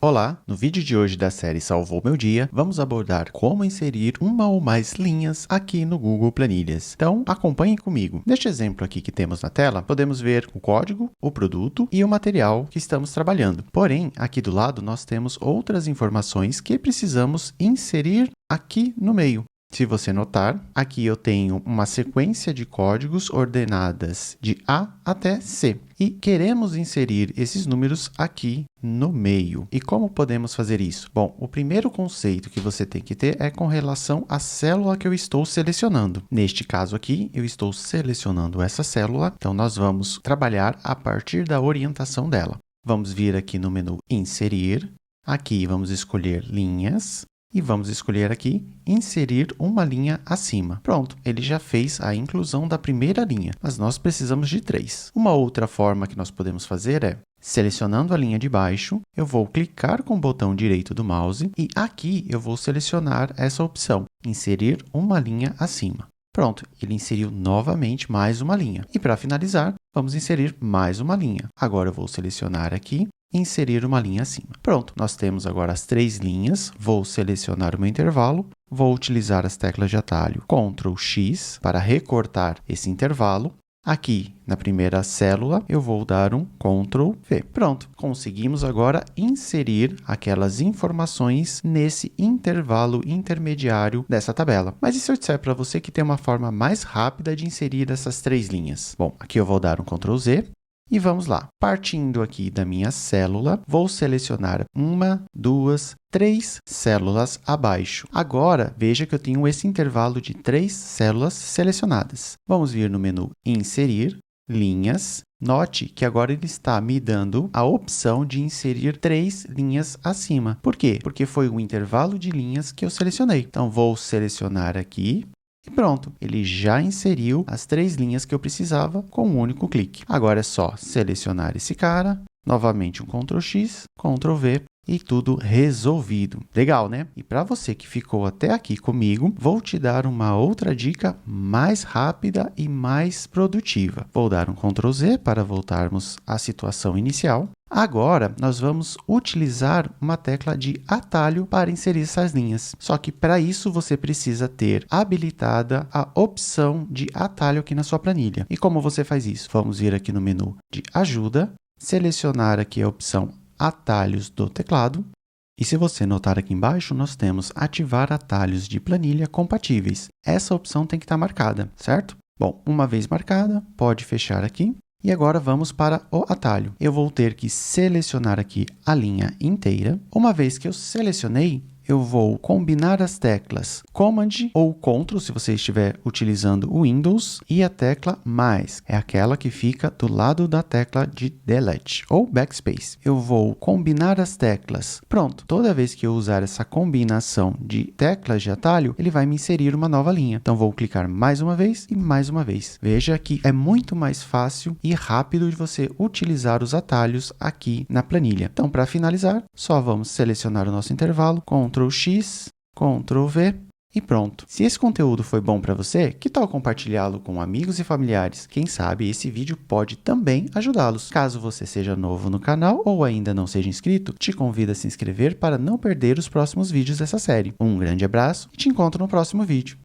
Olá, no vídeo de hoje da série Salvou Meu Dia, vamos abordar como inserir uma ou mais linhas aqui no Google Planilhas. Então, acompanhe comigo. Neste exemplo aqui que temos na tela, podemos ver o código, o produto e o material que estamos trabalhando. Porém, aqui do lado nós temos outras informações que precisamos inserir aqui no meio. Se você notar, aqui eu tenho uma sequência de códigos ordenadas de A até C. E queremos inserir esses números aqui no meio. E como podemos fazer isso? Bom, o primeiro conceito que você tem que ter é com relação à célula que eu estou selecionando. Neste caso aqui, eu estou selecionando essa célula, então nós vamos trabalhar a partir da orientação dela. Vamos vir aqui no menu Inserir, aqui vamos escolher Linhas, e vamos escolher aqui, inserir uma linha acima. Pronto, ele já fez a inclusão da primeira linha, mas nós precisamos de 3. Uma outra forma que nós podemos fazer é, selecionando a linha de baixo, eu vou clicar com o botão direito do mouse e aqui eu vou selecionar essa opção, inserir uma linha acima. Pronto, ele inseriu novamente mais uma linha. E para finalizar, vamos inserir mais uma linha. Agora eu vou selecionar aqui, inserir uma linha acima. Pronto, nós temos agora as 3 linhas, vou selecionar o meu intervalo, vou utilizar as teclas de atalho Ctrl X para recortar esse intervalo. Aqui, na primeira célula, eu vou dar um Ctrl V. Pronto, conseguimos agora inserir aquelas informações nesse intervalo intermediário dessa tabela. Mas e se eu disser para você que tem uma forma mais rápida de inserir essas 3 linhas? Bom, aqui eu vou dar um Ctrl Z. E vamos lá. Partindo aqui da minha célula, vou selecionar 1, 2, 3 células abaixo. Agora, veja que eu tenho esse intervalo de 3 células selecionadas. Vamos vir no menu Inserir, Linhas. Note que agora ele está me dando a opção de inserir 3 linhas acima. Por quê? Porque foi o intervalo de linhas que eu selecionei. Então, vou selecionar aqui. E pronto, ele já inseriu as 3 linhas que eu precisava com um único clique. Agora é só selecionar esse cara, novamente um Ctrl X, Ctrl V e tudo resolvido. Legal, né? E para você que ficou até aqui comigo, vou te dar uma outra dica mais rápida e mais produtiva. Vou dar um Ctrl Z para voltarmos à situação inicial. Agora, nós vamos utilizar uma tecla de atalho para inserir essas linhas. Só que para isso você precisa ter habilitada a opção de atalho aqui na sua planilha. E como você faz isso? Vamos vir aqui no menu de ajuda, selecionar aqui a opção atalhos do teclado. E se você notar aqui embaixo, nós temos ativar atalhos de planilha compatíveis. Essa opção tem que estar marcada, certo? Bom, uma vez marcada, pode fechar aqui. E agora vamos para o atalho. Eu vou ter que selecionar aqui a linha inteira. Uma vez que eu selecionei, eu vou combinar as teclas Command ou Ctrl, se você estiver utilizando o Windows, e a tecla mais, é aquela que fica do lado da tecla de Delete ou Backspace. Eu vou combinar as teclas. Pronto, toda vez que eu usar essa combinação de teclas de atalho, ele vai me inserir uma nova linha. Então, vou clicar mais uma vez e mais uma vez. Veja que é muito mais fácil e rápido de você utilizar os atalhos aqui na planilha. Então, para finalizar, só vamos selecionar o nosso intervalo, Ctrl X, Ctrl V e pronto. Se esse conteúdo foi bom para você, que tal compartilhá-lo com amigos e familiares? Quem sabe esse vídeo pode também ajudá-los. Caso você seja novo no canal ou ainda não seja inscrito, te convido a se inscrever para não perder os próximos vídeos dessa série. Um grande abraço e te encontro no próximo vídeo.